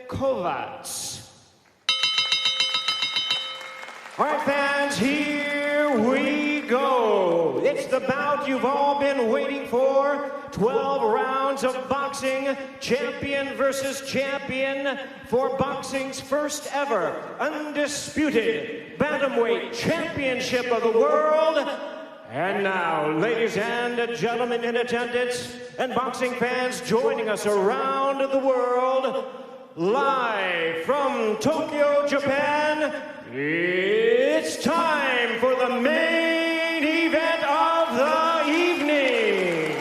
Kovacs. All right, fans, here we go. It's the bout you've all been waiting for. 12 rounds of boxing, champion versus champion for boxing's first ever undisputed bantamweight championship of the world. And now, ladies and gentlemen in attendance and boxing fans joining us around the world, live from Tokyo, Japan, it's time for the main event of the evening.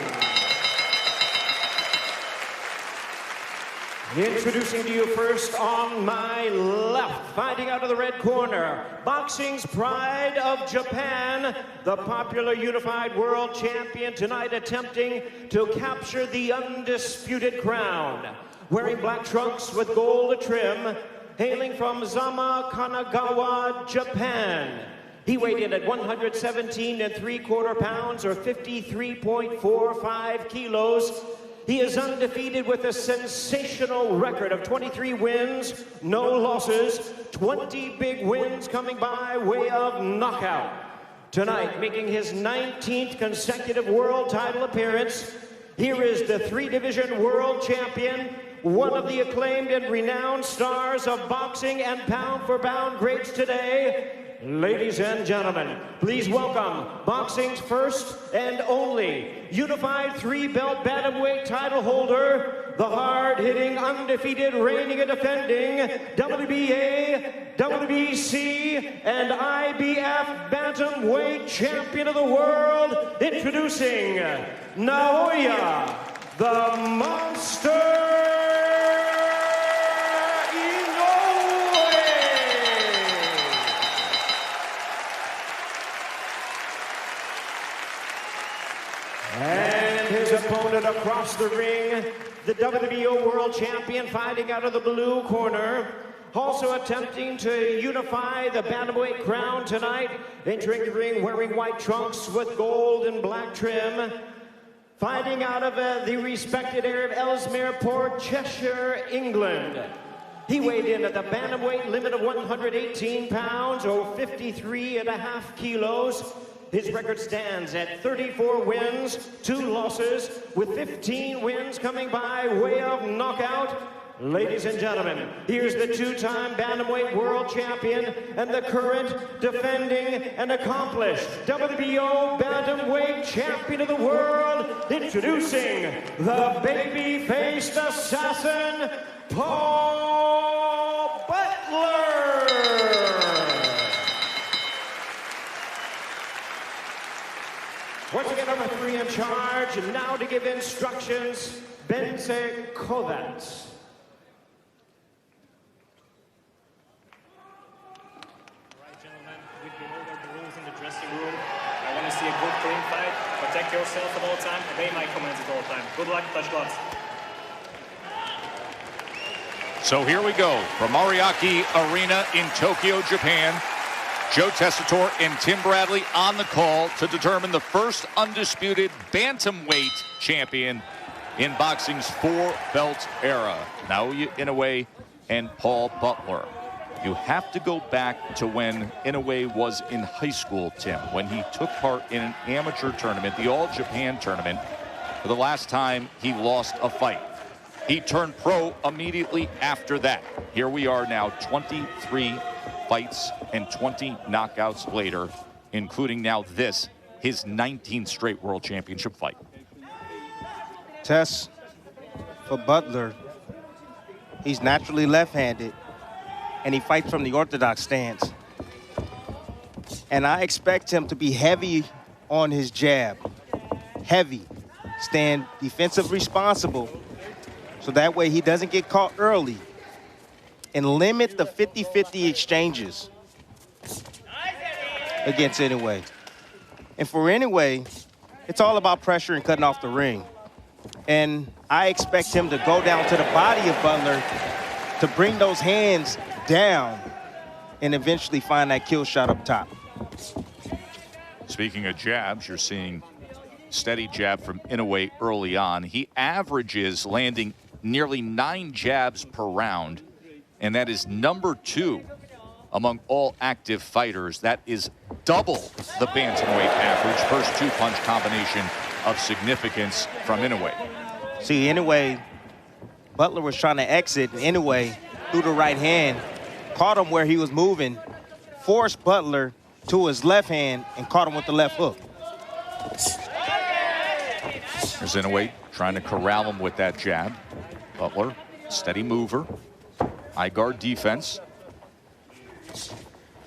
Introducing to you first on my left, fighting out of the red corner, boxing's pride of Japan, the popular unified world champion, tonight attempting to capture the undisputed crown. Wearing black trunks with gold trim, hailing from Zama, Kanagawa, Japan. He weighed in at 117 3/4 pounds or 53.45 kilos. He is undefeated with a sensational record of 23 wins, no losses, 20 big wins coming by way of knockout. Tonight, making his 19th consecutive world title appearance, here is the three-division world champion, one of the acclaimed and renowned stars of boxing and pound-for-pound greats today. Ladies and gentlemen, please welcome boxing's first and only unified three-belt bantamweight title holder, the hard-hitting, undefeated, reigning and defending WBA, WBC, and IBF bantamweight champion of the world, introducing Naoya, the Monster. And his opponent across the ring, the WBO World Champion, fighting out of the blue corner. Also attempting to unify the bantamweight crown tonight, entering the ring wearing white trunks with gold and black trim. Fighting out of the respected area of Ellesmere Port, Cheshire, England. He weighed in at the bantamweight limit of 118 pounds or 53.5 kilos. His record stands at 34 wins, 2 losses, with 15 wins coming by way of knockout. Ladies and gentlemen, here's the two-time bantamweight world champion and the current, defending, and accomplished WBO bantamweight champion of the world, introducing the baby-faced assassin, Paul Butler. Once again, number 3 in charge, and now to give instructions, Kovacs. Right, gentlemen, we've been over the rules in the dressing room. I want to see a good, clean fight. Protect yourself at all times. Obey my commands at all times. Good luck, touch gloves. So here we go from Ariake Arena in Tokyo, Japan. Joe Tessitore and Tim Bradley on the call to determine the first undisputed bantamweight champion in boxing's 4-belt era. Naoya Inoue and Paul Butler. You have to go back to when Inoue was in high school, Tim, when he took part in an amateur tournament, the All Japan tournament, for the last time he lost a fight. He turned pro immediately after that. Here we are now, 23 fights and 20 knockouts later, including now this, his 19th straight world championship fight. Tess, for Butler, he's naturally left-handed, and he fights from the orthodox stance. And I expect him to be heavy on his jab, heavy, stand defensive responsible, so that way he doesn't get caught early, and limit the 50-50 exchanges against Inoue. And for Inoue, it's all about pressure and cutting off the ring. And I expect him to go down to the body of Butler to bring those hands down and eventually find that kill shot up top. Speaking of jabs, you're seeing steady jab from Inoue early on. He averages landing nearly 9 jabs per round, and that is number 2 among all active fighters. That is double the bantamweight average. First 2-punch combination of significance from Inoue. See, Inoue, Butler was trying to exit, and Inoue threw the right hand, caught him where he was moving, forced Butler to his left hand, and caught him with the left hook. There's Inoue trying to corral him with that jab. Butler, steady mover, high guard defense.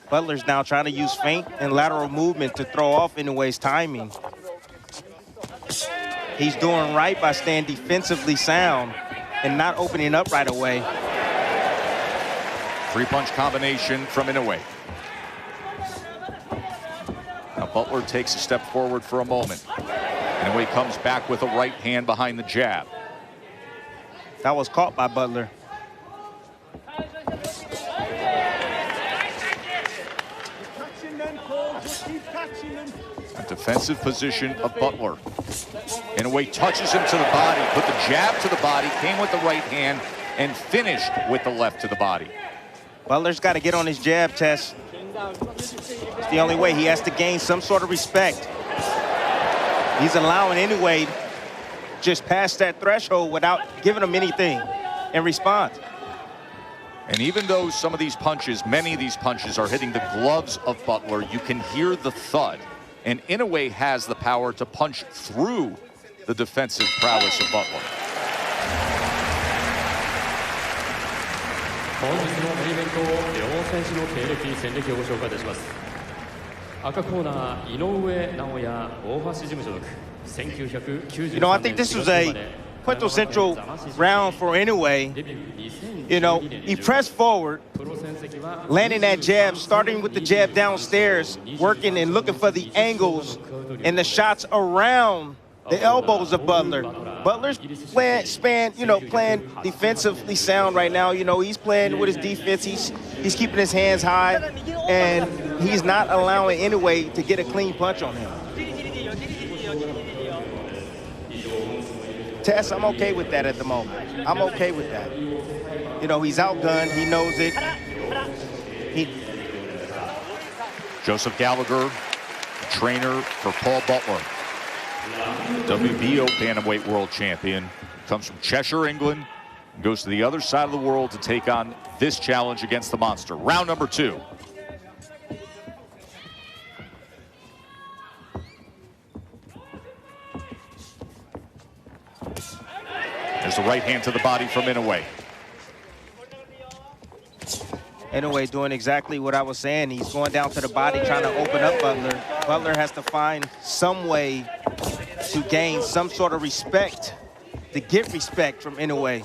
Butler's now trying to use feint and lateral movement to throw off Inoue's timing. He's doing right by staying defensively sound and not opening up right away. 3-punch combination from Inoue. Now Butler takes a step forward for a moment. Inoue comes back with a right hand behind the jab. That was caught by Butler. A defensive position of Butler. Inoue touches him to the body, put the jab to the body, came with the right hand, and finished with the left to the body. Butler's got to get on his jab, Tess. It's the only way. He has to gain some sort of respect. He's allowing Inoue just past that threshold without giving him anything in response. And even though some of these punches, many of these punches are hitting the gloves of Butler, you can hear the thud. And Inoue has the power to punch through the defensive prowess of Butler. 本日のメインイベントを両選手の経歴、戦歴をご紹介いたします。赤コーナー、井上尚弥、大橋事務所属。1993 You know, I think this was a quintessential round for Inoue. You know, he pressed forward, landing that jab, starting with the jab downstairs, working and looking for the angles and the shots around the elbows of Butler. Butler's playing defensively sound right now. You know, he's playing with his defense. He's keeping his hands high, and he's not allowing Inoue to get a clean punch on him. Tess, I'm okay with that at the moment. I'm okay with that. You know, he's outgunned. He knows it. Joseph Gallagher, trainer for Paul Butler. WBO bantamweight world champion. Comes from Cheshire, England. Goes to the other side of the world to take on this challenge against the monster. Round number 2. There's the right hand to the body from Inoue. Inoue doing exactly what I was saying. He's going down to the body, trying to open up Butler. Butler has to find some way to gain some sort of respect, to get respect from Inoue.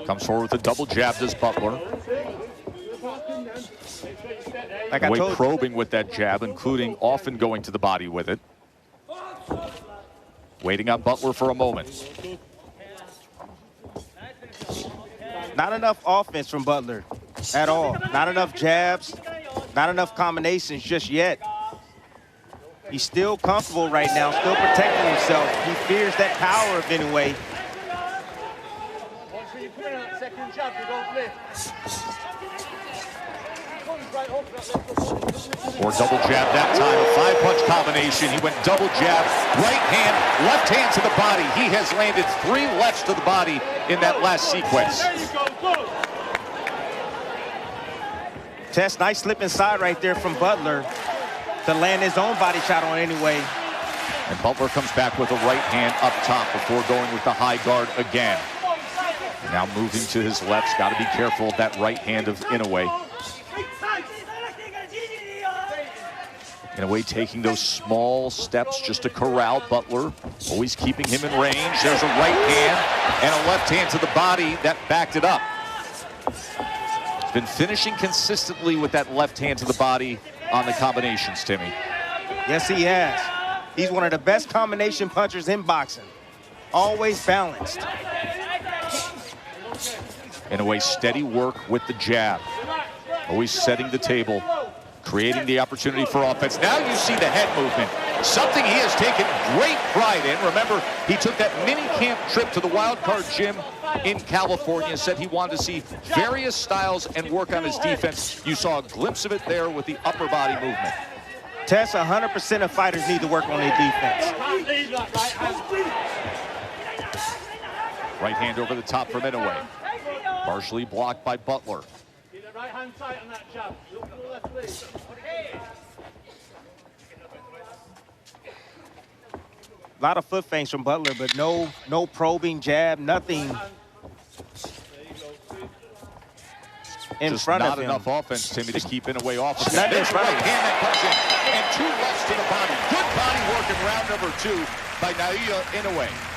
Comes forward with a double jab, does Butler. Like I told you, probing with that jab, including often going to the body with it. Waiting on Butler for a moment. not enough offense from Butler at all. Not enough jabs, not enough combinations just yet. He's still comfortable right now, still protecting himself. He fears that power of Inoue. Or double jab that time, a 5-punch combination. He went double jab, right hand, left hand to the body. He has landed 3 lefts to the body in that last sequence. Tess, nice slip inside right there from Butler to land his own body shot on Inoue. And Butler comes back with a right hand up top before going with the high guard again. Now moving to his left, got to be careful of that right hand of Inoue. Inoue taking those small steps just to corral Butler, always keeping him in range. There's a right hand and a left hand to the body that backed it up. He's been finishing consistently with that left hand to the body on the combinations, Timmy. Yes, he has. He's one of the best combination punchers in boxing. Always balanced. Inoue steady work with the jab. Always setting the table, creating the opportunity for offense. Now you see the head movement something he has taken great pride in. Remember, he took that mini camp trip to the Wild Card gym in California, said he wanted to see various styles and work on his defense. You saw a glimpse of it there with the upper body movement. Tess, 100% of fighters need to work on their defense. Right hand over the top from Inoue. Partially blocked by Butler. Right hand tight on that jab. Look to the left, please. A lot of foot feints from Butler, but no probing jab, nothing in just front of not him. enough offense, Timmy, to keep Inoue off of Not that. in front of him. Hand that comes in, and 2 lefts to the body. Good body work in round number 2 by Naoya Inoue.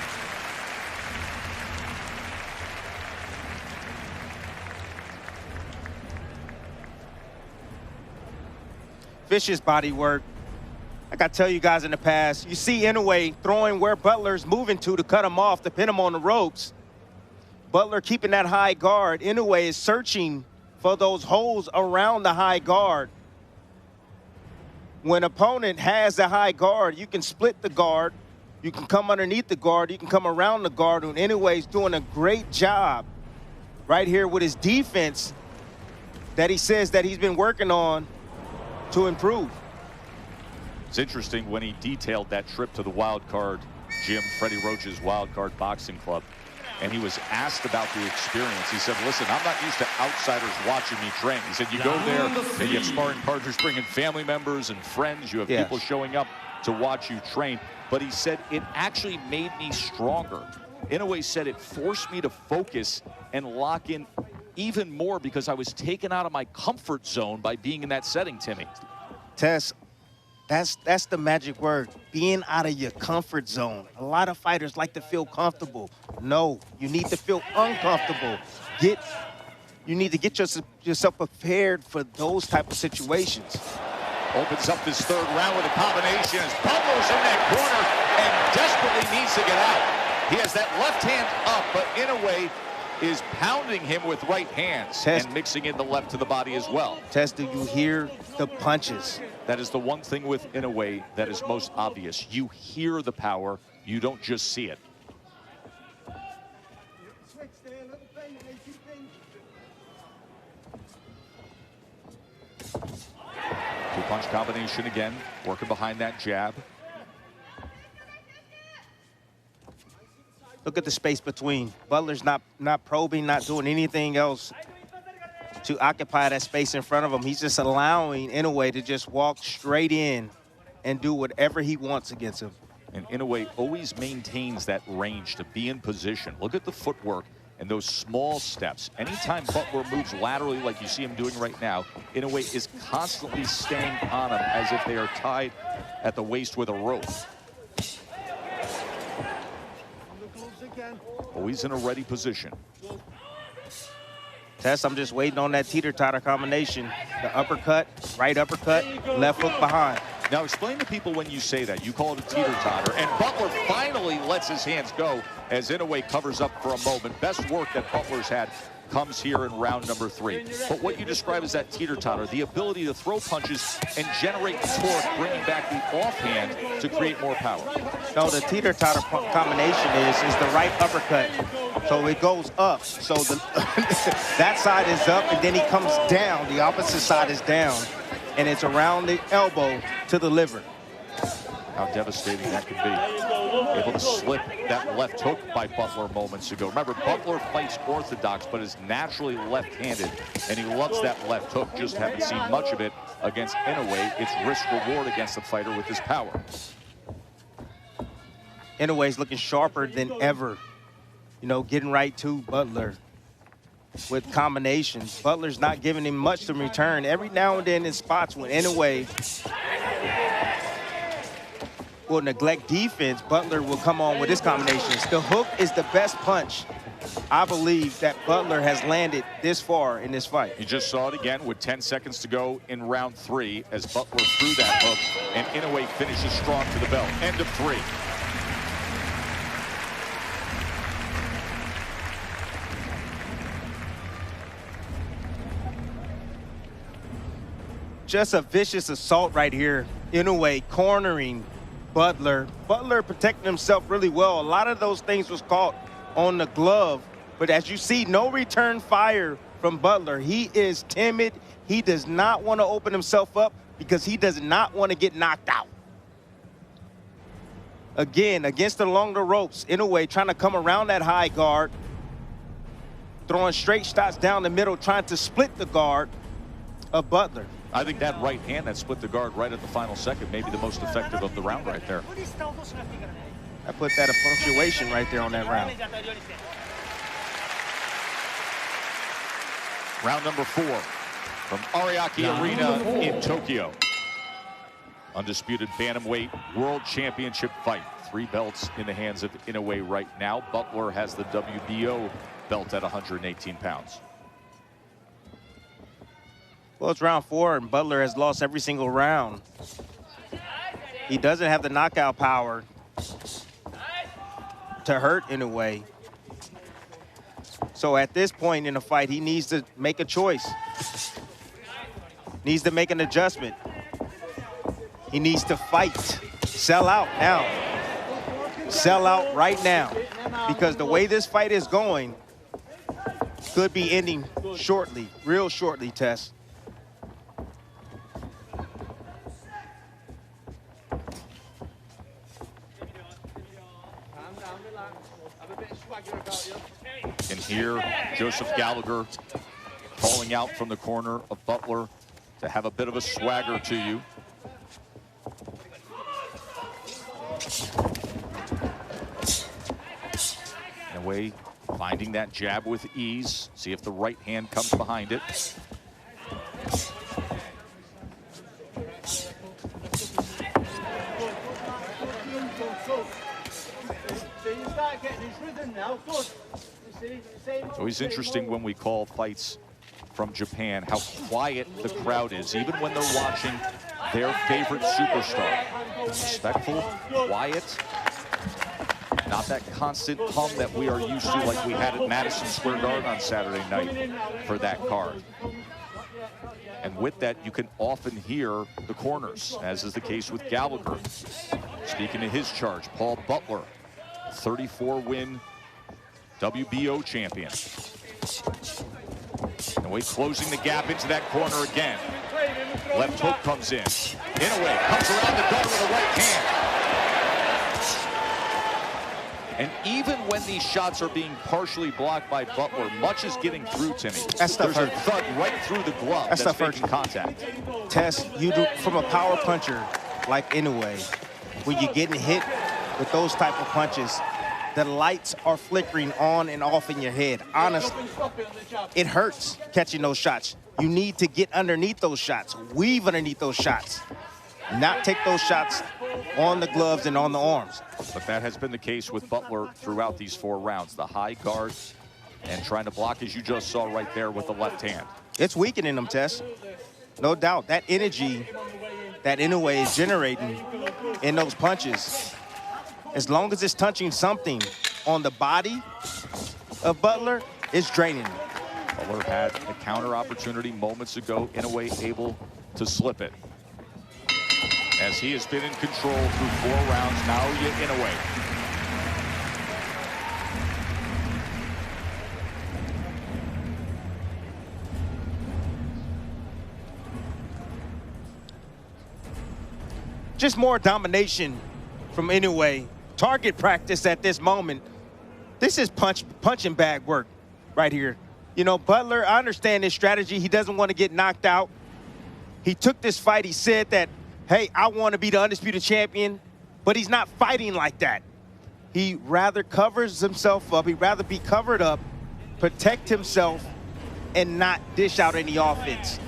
Vicious body work. Like I tell you guys in the past, you see Inoue throwing where Butler's moving to cut him off, to pin him on the ropes. Butler keeping that high guard. Inoue is searching for those holes around the high guard. When opponent has the high guard, you can split the guard. You can come underneath the guard. You can come around the guard. And Inoue's doing a great job right here with his defense that he says that he's been working on to improve. It's interesting when he detailed that trip to the Wild Card gym, Freddie Roach's Wild Card Boxing Club, and he was asked about the experience. He said, listen, I'm not used to outsiders watching me train. He said, you go there and you have sparring partners bringing family members and friends. You have people showing up to watch you train. But he said, it actually made me stronger. Inoue said it forced me to focus and lock in even more because I was taken out of my comfort zone by being in that setting, Timmy. Tess, that's the magic word, being out of your comfort zone. A lot of fighters like to feel comfortable. No, you need to feel uncomfortable. You need to get yourself prepared for those type of situations. Opens up this 3rd round with a combination as Butler's in that corner and desperately needs to get out. He has that left hand up, but Inoue is pounding him with right hands and mixing in the left to the body as well. Tess, do you hear the punches? That is the one thing with Inoue that is most obvious. You hear the power, you don't just see it. Two-punch combination again, working behind that jab. Look at the space between. Butler's not probing, not doing anything else to occupy that space in front of him. He's just allowing Inoue to just walk straight in and do whatever he wants against him. And Inoue always maintains that range to be in position. Look at the footwork and those small steps. Anytime Butler moves laterally like you see him doing right now, Inoue is constantly staying on him as if they are tied at the waist with a rope. Always in a ready position. Tess, I'm just waiting on that teeter-totter combination. The uppercut, right uppercut, left hook behind. Now explain to people when you say that. You call it a teeter-totter, and Butler finally lets his hands go as Inoue covers up for a moment. Best work that Butler's had comes here in round number 3. But what you describe as that teeter-totter, the ability to throw punches and generate torque, bringing back the offhand to create more power. No, the teeter-totter combination is the right uppercut. So it goes up. So that side is up, and then he comes down. The opposite side is down, and it's around the elbow to the liver. How devastating that can be. Able to slip that left hook by Butler moments ago. Remember, Butler fights orthodox, but is naturally left-handed, and he loves that left hook. Just haven't seen much of it against Inoue. It's risk-reward against the fighter with his power. Inoue's looking sharper than ever. You know, getting right to Butler with combinations. Butler's not giving him much to return. Every now and then in spots when Inoue will neglect defense, Butler will come on with his combinations. The hook is the best punch, I believe, that Butler has landed this far in this fight. You just saw it again with 10 seconds to go in round 3 as Butler threw that hook, and Inoue finishes strong to the bell. End of 3. Just a vicious assault right here. Inoue cornering Butler protected himself really well. A lot of those things was caught on the glove. But as you see, no return fire from Butler. He is timid. He does not want to open himself up because he does not want to get knocked out. Again, against the longer ropes, Inoue trying to come around that high guard, throwing straight shots down the middle, trying to split the guard of Butler. I think that right hand that split the guard right at the final second may be the most effective of the round right there. I put that a punctuation right there on that round. Round number 4 from Ariake Arena in Tokyo. Undisputed bantamweight world championship fight. 3 belts in the hands of Inoue right now. Butler has the WBO belt at 118 pounds. Well, it's round 4, and Butler has lost every single round. He doesn't have the knockout power to hurt Inoue. So at this point in the fight, he needs to make a choice. Needs to make an adjustment. He needs to fight. Sell out now. Sell out right now. Because the way this fight is going could be ending shortly, real shortly, Tess. And here, Joseph Gallagher calling out from the corner of Butler to have a bit of a swagger to you. Inoue finding that jab with ease. See if the right hand comes behind it. It's always interesting when we call fights from Japan how quiet the crowd is, even when they're watching their favorite superstar. Respectful, quiet, not that constant hum that we are used to like we had at Madison Square Garden on Saturday night for that card. And with that, you can often hear the corners, as is the case with Gallagher. Speaking of his charge, Paul Butler, 34-win WBO champion. Inoue closing the gap into that corner again. Left hook comes in. Inoue comes around the guard with a right hand. And even when these shots are being partially blocked by Butler, much is getting through, Timmy. That stuff There's hurt. a thud right through the glove that's making contact. Tess, you do from a power puncher like Inoue, when you're getting hit with those type of punches, the lights are flickering on and off in your head. Honestly, it hurts catching those shots. You need to get underneath those shots, weave underneath those shots, not take those shots on the gloves and on the arms. But that has been the case with Butler throughout these 4 rounds. The high guard and trying to block, as you just saw right there with the left hand. It's weakening them, Tess. No doubt. That energy that Inoue is generating in those punches, as long as it's touching something on the body of Butler, it's draining him. Butler had a counter opportunity moments ago. Inoue able to slip it. As he has been in control through 4 rounds, Naoya Inoue. Just more domination from Inoue. Target practice at this moment. This is punching bag work right here. You know, Butler, I understand his strategy. He doesn't want to get knocked out. He took this fight. He said that, hey, I want to be the undisputed champion, but he's not fighting like that. He rather covers himself up. He'd rather be covered up, protect himself, and not dish out any offense.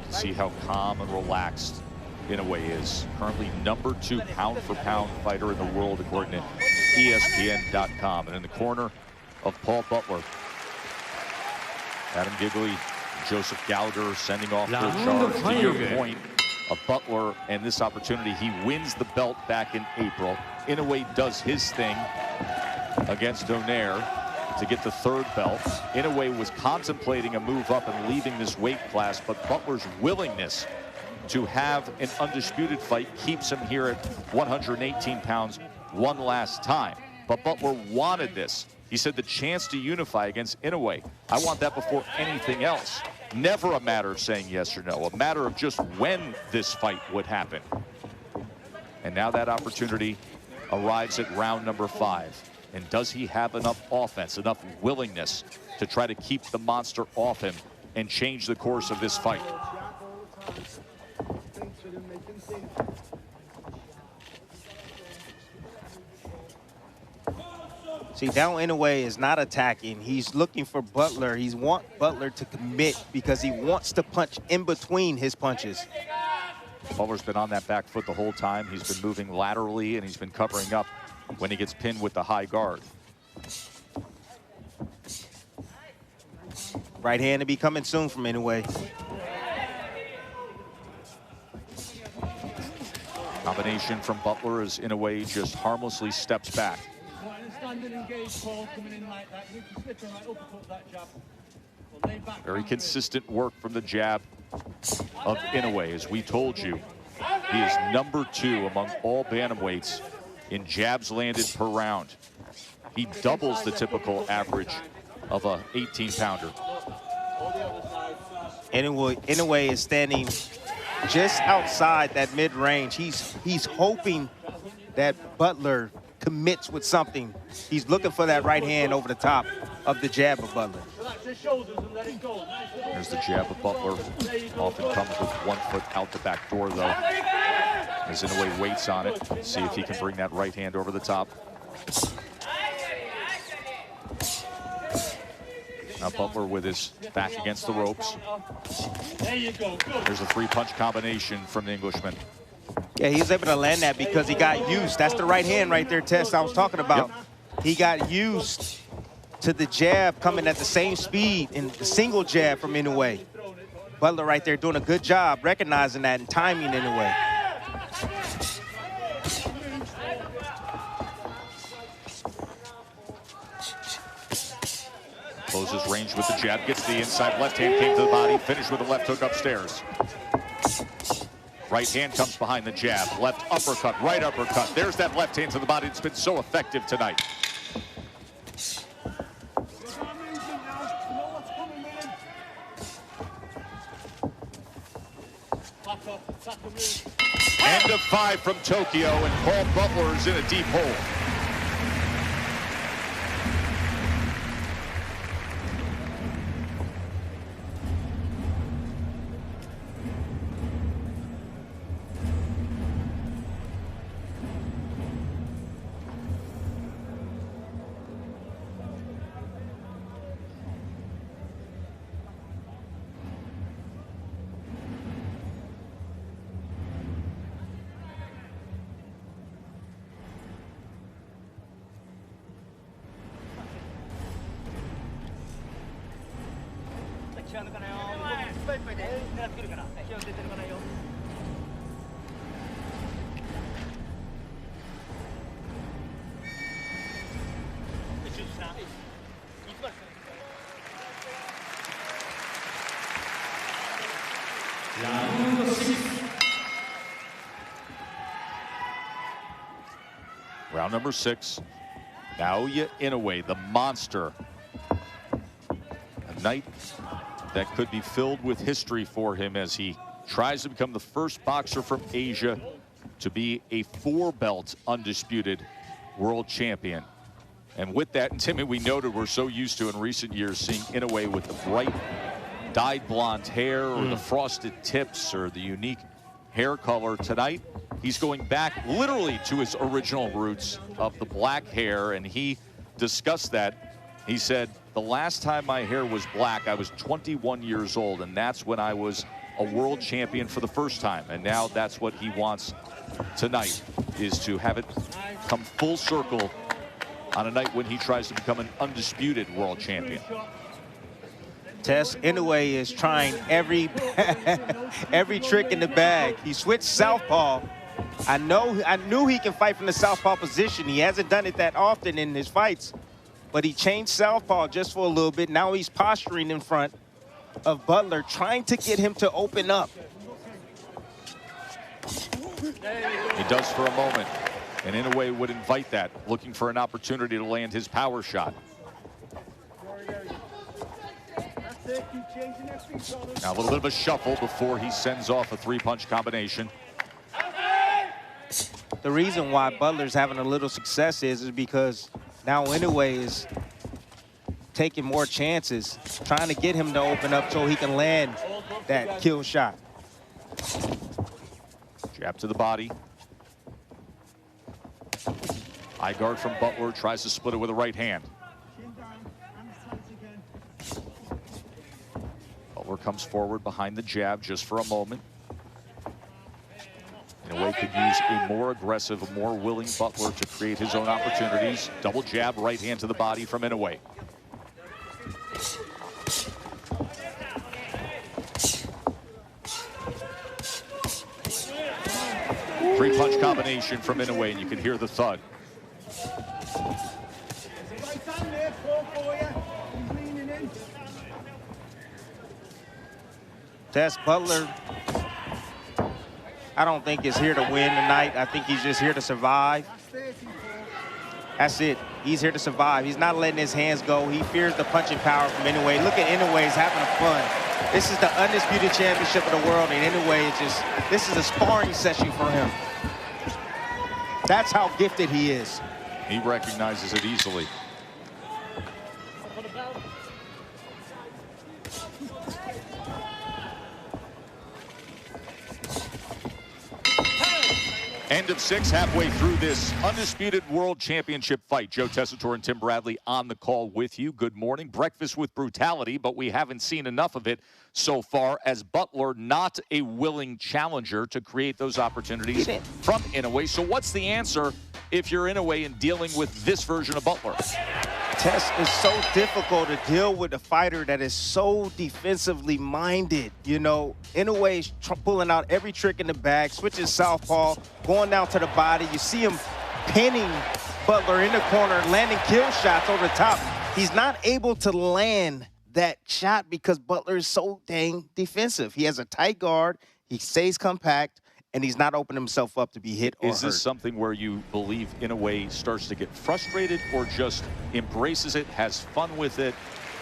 See how calm and relaxed Inoue is. Currently #2 pound-for-pound fighter in the world, according to ESPN.com. And in the corner of Paul Butler, Adam Gigley, Joseph Gallagher sending off their charge. To your point of Butler and this opportunity, he wins the belt back in April. Inoue does his thing against Donaire to get the 3rd belt. Inoue was contemplating a move up and leaving this weight class, but Butler's willingness to have an undisputed fight keeps him here at 118 pounds one last time. But Butler wanted this. He said the chance to unify against Inoue. I want that before anything else. Never a matter of saying yes or no, a matter of just when this fight would happen. And now that opportunity arrives at round number 5. And does he have enough offense, enough willingness to try to keep the monster off him and change the course of this fight? See, now Inoue is not attacking. He's looking for Butler. He wants Butler to commit because he wants to punch in between his punches. Butler's been on that back foot the whole time. He's been moving laterally, and he's been covering up when he gets pinned with the high guard. Right hand to be coming soon from Inoue. Combination from Butler as Inoue just harmlessly steps back. Very consistent work from the jab of Inoue. As we told you, he is number 2 among all bantamweights in jabs landed per round. He doubles the typical average of a 18-pounder. Inoue is standing just outside that mid-range. He's hoping that Butler commits with something. He's looking for that right hand over the top of the jab of Butler. There's the jab of Butler. Often comes with 1 foot out the back door, though. As Inoue waits on it, see if he can bring that right hand over the top. Now Butler with his back against the ropes. There's a 3-punch combination from the Englishman. Yeah, he was able to land that because he got used. That's the right hand right there, Tess, I was talking about. Yep. He got used to the jab coming at the same speed and the single jab from Inoue. Butler right there doing a good job recognizing that and timing Inoue. Closes range with the jab, gets the inside left hand, came to the body, finished with a left hook upstairs. Right hand comes behind the jab, left uppercut, right uppercut. There's that left hand to the body. It's been so effective tonight. End of 5 from Tokyo, and Paul Butler is in a deep hole. Round number 6. Naoya Inoue, the monster. A night that could be filled with history for him as he tries to become the first boxer from Asia to be a 4-belt undisputed world champion. And with that, and Timmy, we noted we're so used to in recent years seeing Inoue with the bright dyed blonde hair or the frosted tips or the unique hair color. Tonight, he's going back literally to his original roots of the black hair, and he discussed that. He said, the last time my hair was black, I was 21 years old, and that's when I was a world champion for the first time. And now that's what he wants tonight, is to have it come full circle on a night when he tries to become an undisputed world champion. Tess, Inoue is trying every trick in the bag. He switched southpaw. I knew he can fight from the southpaw position. He hasn't done it that often in his fights, but he changed southpaw just for a little bit. Now he's posturing in front of Butler, trying to get him to open up. He does for a moment. And Inoue would invite that, looking for an opportunity to land his power shot. Now a little bit of a shuffle before he sends off a three-punch combination. The reason why Butler's having a little success is because now Inoue is taking more chances, trying to get him to open up so he can land that kill shot. Jab to the body. High guard from Butler, tries to split it with a right hand. Butler comes forward behind the jab just for a moment. Inoue could use a more aggressive, a more willing Butler to create his own opportunities. Double jab, right hand to the body from Inoue. Three-punch combination from Inoue, and you can hear the thud. Tess, Butler, I don't think is here to win tonight. I think he's just here to survive. That's it. He's here to survive. He's not letting his hands go. He fears the punching power from Inoue. Look at Inoue. He's having fun. This is the undisputed championship of the world, and Inoue is just, this is a sparring session for him. That's how gifted he is. He recognizes it easily. End of 6, halfway through this undisputed world championship fight. Joe Tessitore and Tim Bradley on the call with you. Good morning. Breakfast with brutality, but we haven't seen enough of it so far, as Butler not a willing challenger to create those opportunities from Inoue. So what's the answer if you're Inoue in dealing with this version of Butler? Tess, is so difficult to deal with a fighter that is so defensively minded. You know, Inoue is pulling out every trick in the bag, switching southpaw, going down to the body. You see him pinning Butler in the corner, landing kill shots over the top. He's not able to land that shot because Butler is so dang defensive. He has a tight guard, he stays compact, and he's not opening himself up to be hit or hurt. Is this something where you believe Inoue starts to get frustrated, or just embraces it, has fun with it,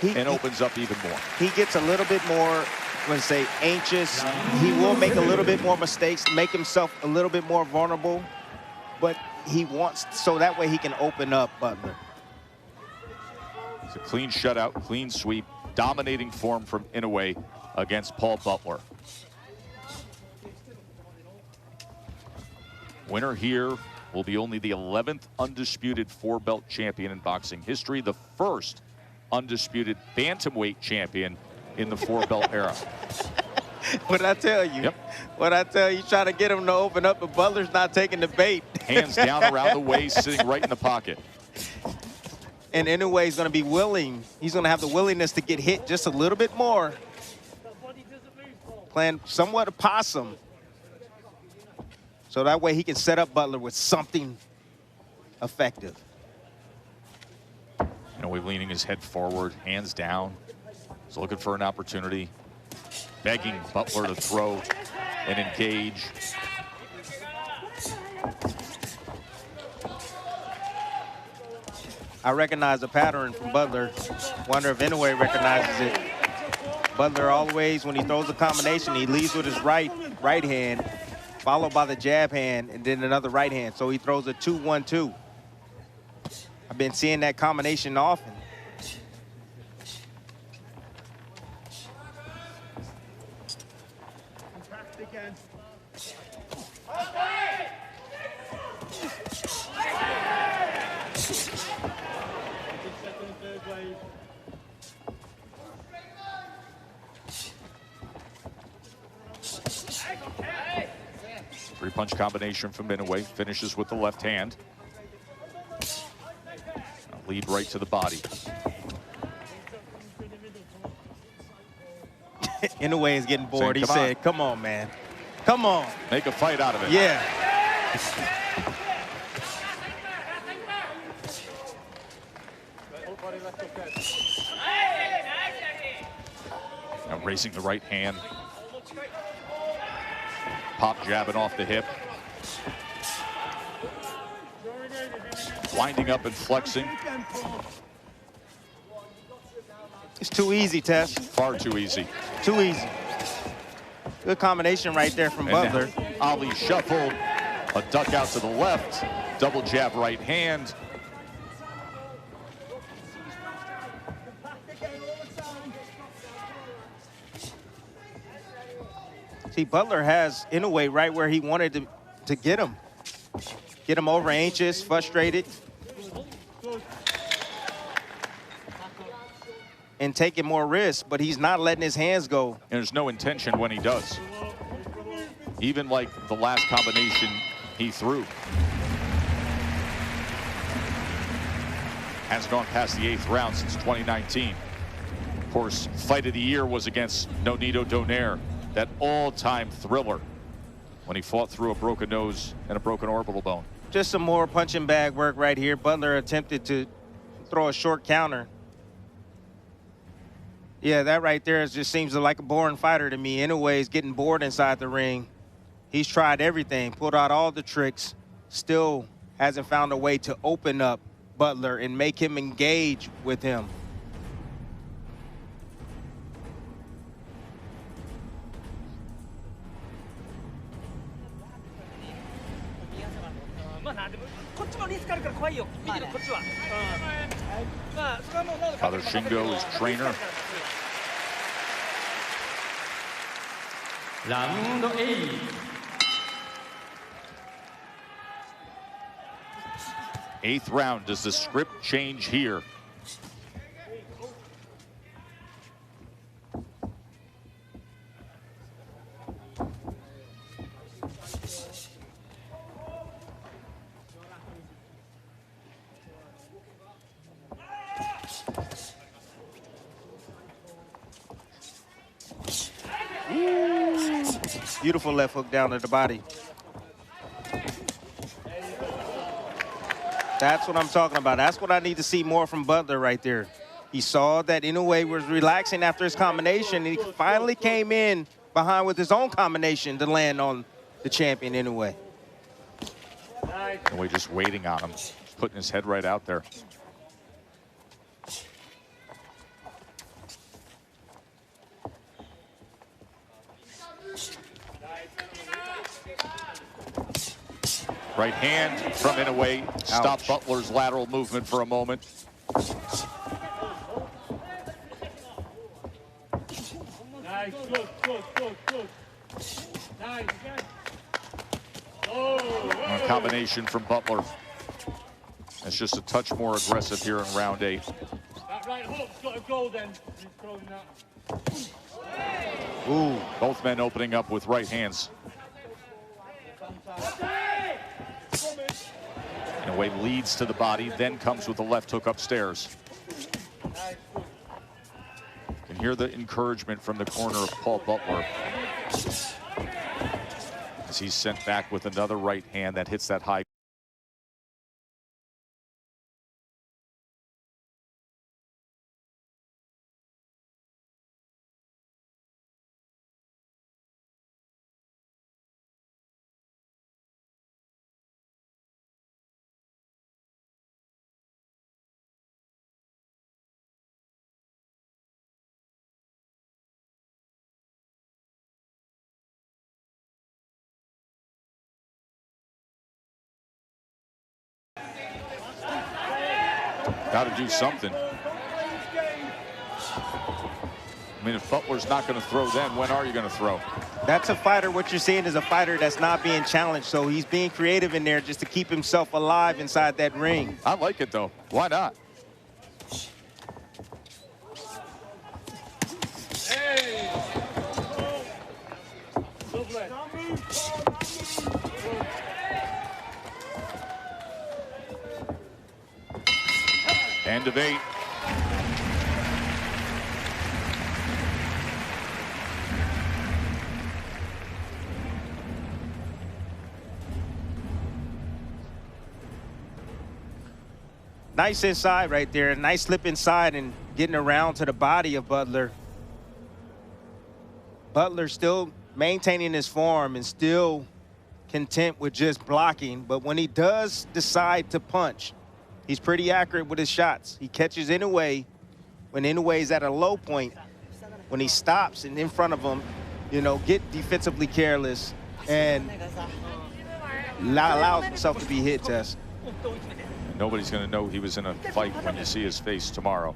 and opens up even more? He gets a little bit more, I'm going to say, anxious. He will make a little bit more mistakes, make himself a little bit more vulnerable, but he wants, so that way he can open up Butler. It's a clean shutout, clean sweep, dominating form from Inoue against Paul Butler. Winner here will be only the 11th undisputed four-belt champion in boxing history, the first undisputed bantamweight champion in the four-belt era. What I tell you? Yep. What I tell you, trying to get him to open up, but Butler's not taking the bait. Hands down around the waist, sitting right in the pocket. And Inoue's going to be willing. He's going to have the willingness to get hit just a little bit more. Playing somewhat a possum. So that way he can set up Butler with something effective. Inoue leaning his head forward, hands down. He's looking for an opportunity, begging Butler to throw and engage. I recognize the pattern from Butler. Wonder if Inoue recognizes it. Butler always, when he throws a combination, he leads with his right hand, followed by the jab hand, and then another right hand. So he throws a 2-1-2. I've been seeing that combination often. Three-punch combination from Inoue, finishes with the left hand. Lead right to the body. Inoue is getting bored. Saying, He said, come on, man. Come on. Make a fight out of it. Yeah. Now raising the right hand. Pop jabbing off the hip. winding up and flexing. It's too easy, Tess. Far too easy. Too easy. Good combination right there from Butler. Ali shuffled, a duck out to the left, double jab right hand. See, Butler has Inoue right where he wanted to get him. Get him over anxious, frustrated. And taking more risks, but he's not letting his hands go. And there's no intention when he does. Even like the last combination he threw. Hasn't gone past the 8th round since 2019. Of course, fight of the year was against Nonito Donaire, that all-time thriller when he fought through a broken nose and a broken orbital bone. Just some more punching bag work right here. Butler attempted to throw a short counter. Yeah, that right there just seems like a boring fighter to me. Inoue is getting bored inside the ring. He's tried everything, pulled out all the tricks, still hasn't found a way to open up Butler and make him engage with him. Father Shingo is trainer. 라운드 8. 8th round. Does the script change here? Beautiful left hook down to the body. That's what I'm talking about. That's what I need to see more from Butler right there. He saw that Inoue was relaxing after his combination, and he finally came in behind with his own combination to land on the champion Inoue. Inoue just waiting on him, putting his head right out there. Right hand from Inoue. Stop Butler's lateral movement for a moment. Nice, good. Nice. Oh, A combination from Butler. It's just a touch more aggressive here in round 8. that right hook's got to go then. He's throwing that. Ooh, both men opening up with right hands. Inoue leads to the body, then comes with the left hook upstairs. You can hear the encouragement from the corner of Paul Butler as he's sent back with another right hand that hits that high. Got to do something. I mean, if Butler's not going to throw then, when are you going to throw? That's a fighter. What you're seeing is a fighter that's not being challenged, so he's being creative in there just to keep himself alive inside that ring. I like it, though. Why not? Hey! Lovely. End of 8. Nice inside right there. Nice slip inside and getting around to the body of Butler. Butler still maintaining his form and still content with just blocking. But when he does decide to punch, He's pretty accurate with his shots. He catches Inoue when Inoue is at a low point. When he stops and in front of him, you know, get defensively careless and allows himself to be hit, Tess. Nobody's going to know he was in a fight when you see his face tomorrow.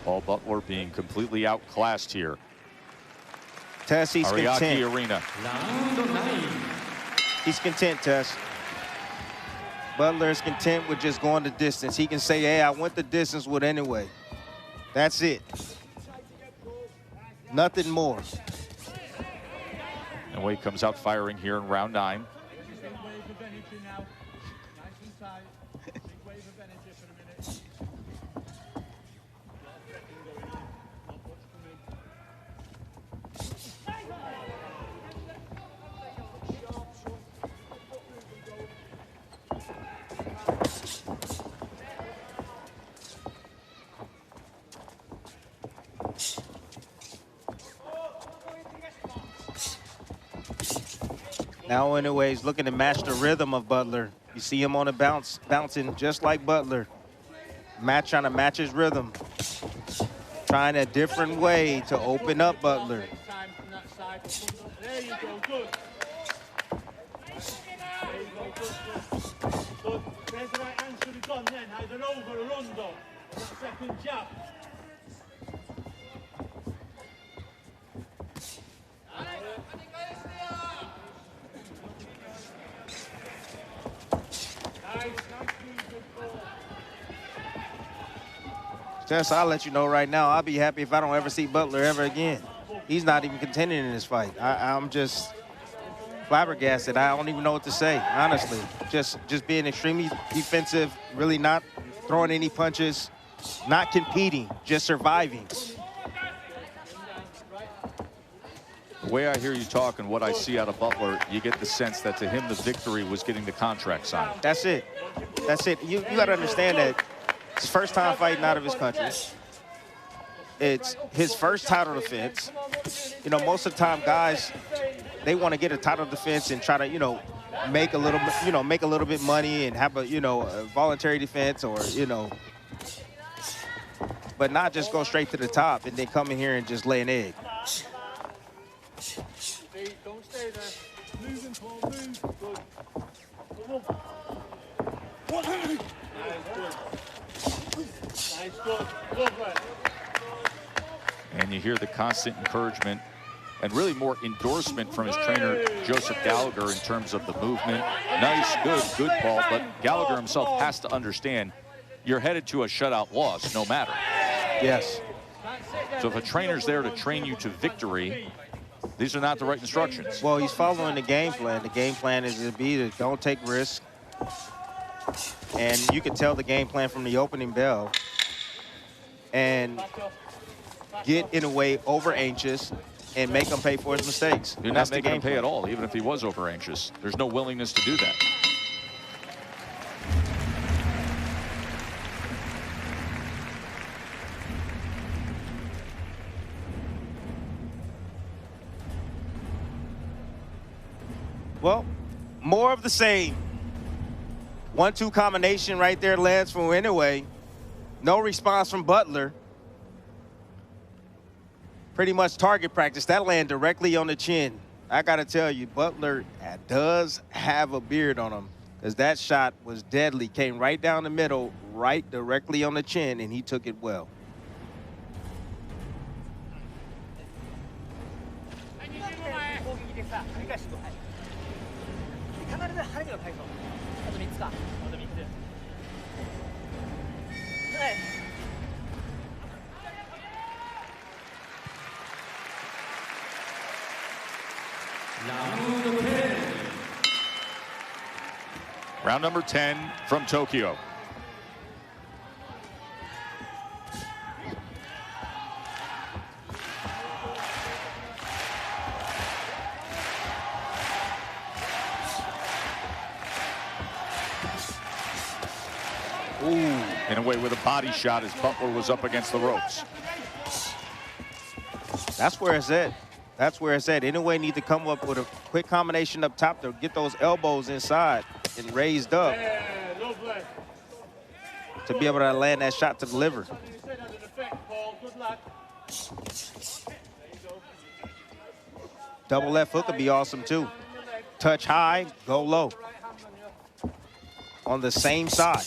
Paul Butler being completely outclassed here. Tess, he's Ariake content. Arena. He's content, Tess. Butler is content with just going the distance. He can say, hey, I went the distance with Inoue. That's it. Nothing more. Inoue comes out firing here in round 9. Now Inoue is looking to match the rhythm of Butler. You see him on a bounce, bouncing just like Butler. Trying to match his rhythm. Trying a different way to open up Butler. There you go, good. There you go, good. Good. There's the right hand should have gone then. Either over or under. That second jab. Tess, I'll let you know right now, I'll be happy if I don't ever see Butler ever again. He's not even contending in this fight. I'm just flabbergasted. I don't even know what to say, honestly. Just being extremely defensive, really not throwing any punches, not competing, just surviving. The way I hear you talk and what I see out of Butler, you get the sense that to him the victory was getting the contract signed. That's it. That's it. You got to understand that it's his first time fighting out of his country. It's his first title defense. You know, most of the time guys, they want to get a title defense and try to, you know, make a little bit money and have a, you know, a voluntary defense or, you know, but not just go straight to the top and then come in here and just lay an egg. Don't stay there. Moving, Paul, move. Good. Come on. Nice, good. Nice, good. Lovely. And you hear the constant encouragement and really more endorsement from his trainer, Joseph Gallagher, in terms of the movement. Nice, good, Paul. But Gallagher himself has to understand you're headed to a shutout loss no matter. Yes. So if a trainer's there to train you to victory, these are not the right instructions. Well, he's following the game plan. The game plan is to be to don't take risks. And you can tell the game plan from the opening bell. And get in a way over anxious and make him pay for his mistakes. You're not making him pay at all, even if he was over anxious. There's no willingness to do that. Well, more of the same. 1-2 combination right there lands from Inoue. No response from Butler. Pretty much target practice. That land directly on the chin. I got to tell you, Butler does have a beard on him because that shot was deadly. Came right down the middle, right directly on the chin, and he took it well. Round number 10 from Tokyo. Ooh. Inoue with a body shot as Butler was up against the ropes. That's where it's at. That's where it's at. Inoue need to come up with a quick combination up top to get those elbows inside and raised up Yeah, lovely. to be able to land that shot to the liver. Something you said had an effect, Paul. Good lad. Double left hook would be awesome too. Touch high, go low. On the same side.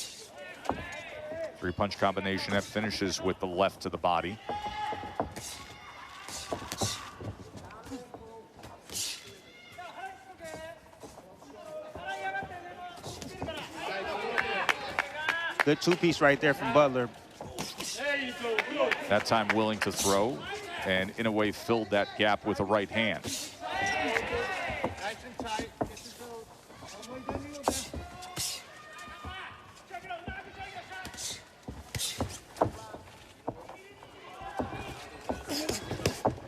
Three-punch combination that finishes with the left to the body. Good two-piece right there from Butler. There you go. Good. That time willing to throw, and Inoue filled that gap with a right hand. Nice and tight.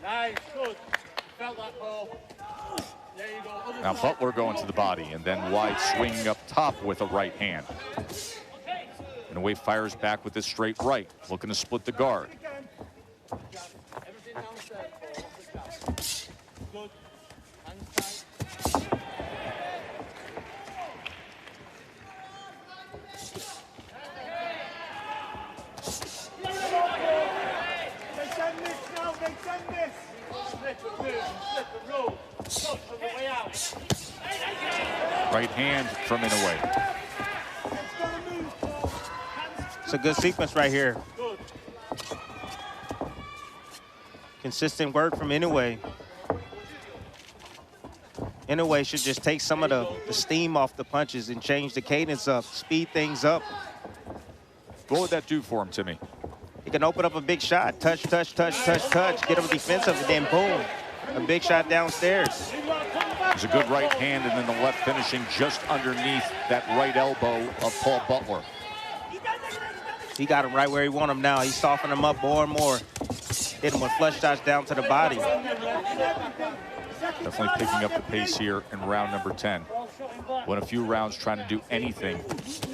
Nice, good. Felt that ball. There you go. Other Now side. Butler going to the body, and then wide swinging up top with a right hand. Inoue fires back with this straight right, looking to split the guard. Everything downstairs, Paul. Good. Hands tight. They send this now, they send this. Slip and move, slip and roll. Push on the way out. Right hand from Inoue. It's gonna move, Paul. Hands It's a good sequence right here. good. Consistent work from Inoue. Inoue should just take some of the steam off the punches and change the cadence up, speed things up. What would that do for him, Timmy? He can open up a big shot. Touch, touch, touch, touch, touch. Get him defensive, and then boom. A big shot downstairs. There's a good right hand, and then the left finishing just underneath that right elbow of Paul Butler. He got him right where he want him now. He's softening him up more and more. Hit him with flush shots down to the body. Definitely picking up the pace here in round number 10. Went a few rounds trying to do anything.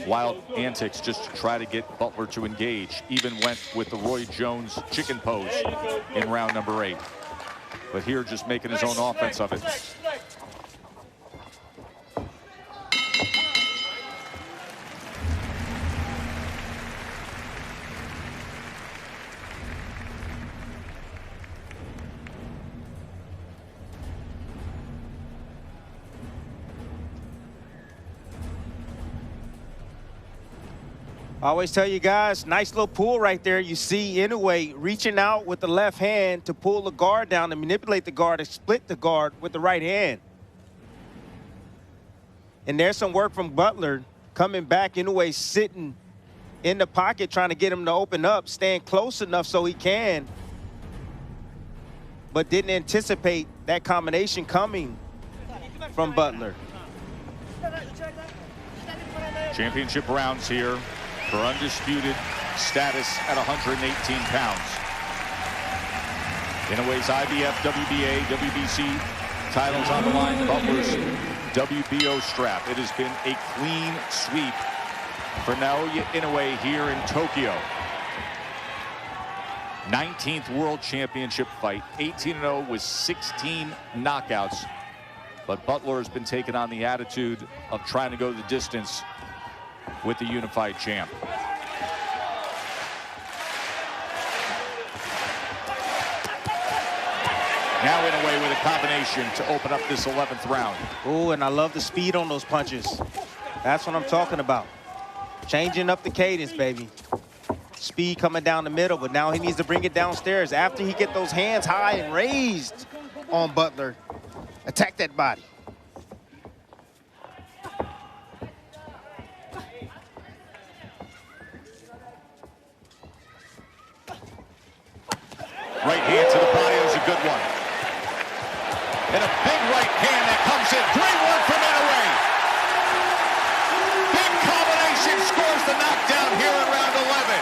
Wild antics just to try to get Butler to engage. Even went with the Roy Jones chicken pose in round number 8. But here just making his own offense of it. I always tell you guys, nice little pull right there. You see Inoue reaching out with the left hand to pull the guard down, to manipulate the guard, to split the guard with the right hand. And there's some work from Butler coming back. Inoue sitting in the pocket, trying to get him to open up, staying close enough so he can, but didn't anticipate that combination coming from Butler. Championship rounds here for undisputed status at 118 pounds. Inoue's IBF, WBA, WBC titles on the line. Butler's WBO strap. It has been a clean sweep for Naoya Inoue here in Tokyo. 19th World Championship fight, 18-0 with 16 knockouts. But Butler has been taking on the attitude of trying to go the distance with the unified champ. Now Inoue with a combination to open up this 11th round. Oh, and I love the speed on those punches. That's what I'm talking about. Changing up the cadence, baby. Speed coming down the middle, but now he needs to bring it downstairs. After he get those hands high and raised on Butler, attack that body. Right hand to the body is a good one. And a big right hand that comes in. Great work from Inoue. Big combination scores the knockdown here in round 11.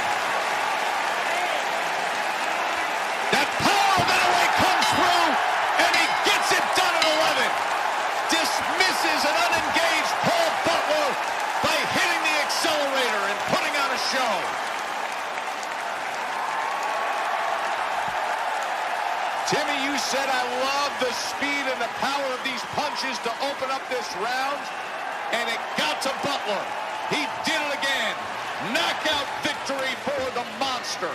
That power of Inoue comes through, and he gets it done at 11. Dismisses an unengaged Paul Butler by hitting the accelerator and putting on a show. Timmy, you said I love the speed and the power of these punches to open up this round, and it got to Butler. He did it again. Knockout victory for the monster.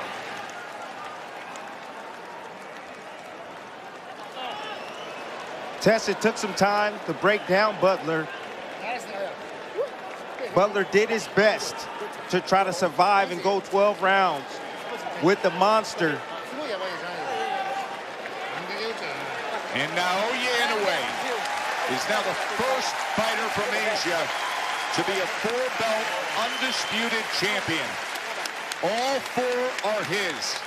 Tess, it took some time to break down Butler. Butler did his best to try to survive and go 12 rounds with the monster. And Naoya Inoue is now the first fighter from Asia to be a 4-belt undisputed champion. All 4 are his.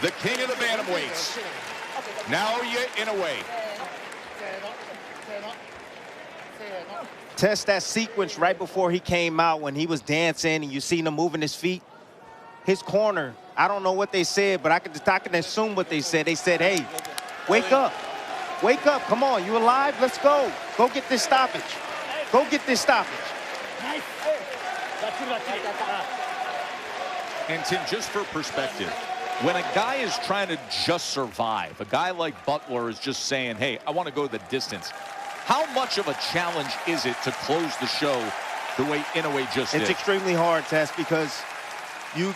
The king of the bantamweights, Naoya Inoue. Test that sequence right before he came out when he was dancing and you seen him moving his feet. His corner, I don't know what they said, but I can assume what they said. They said, hey, wake up. Wake up. Come on, you alive? Let's go. Go get this stoppage. Go get this stoppage. And Tim, just for perspective, when a guy is trying to just survive, a guy like Butler is just saying, hey, I want to go the distance. How much of a challenge is it to close the show the way Inoue just did? It's extremely hard, Tess, because you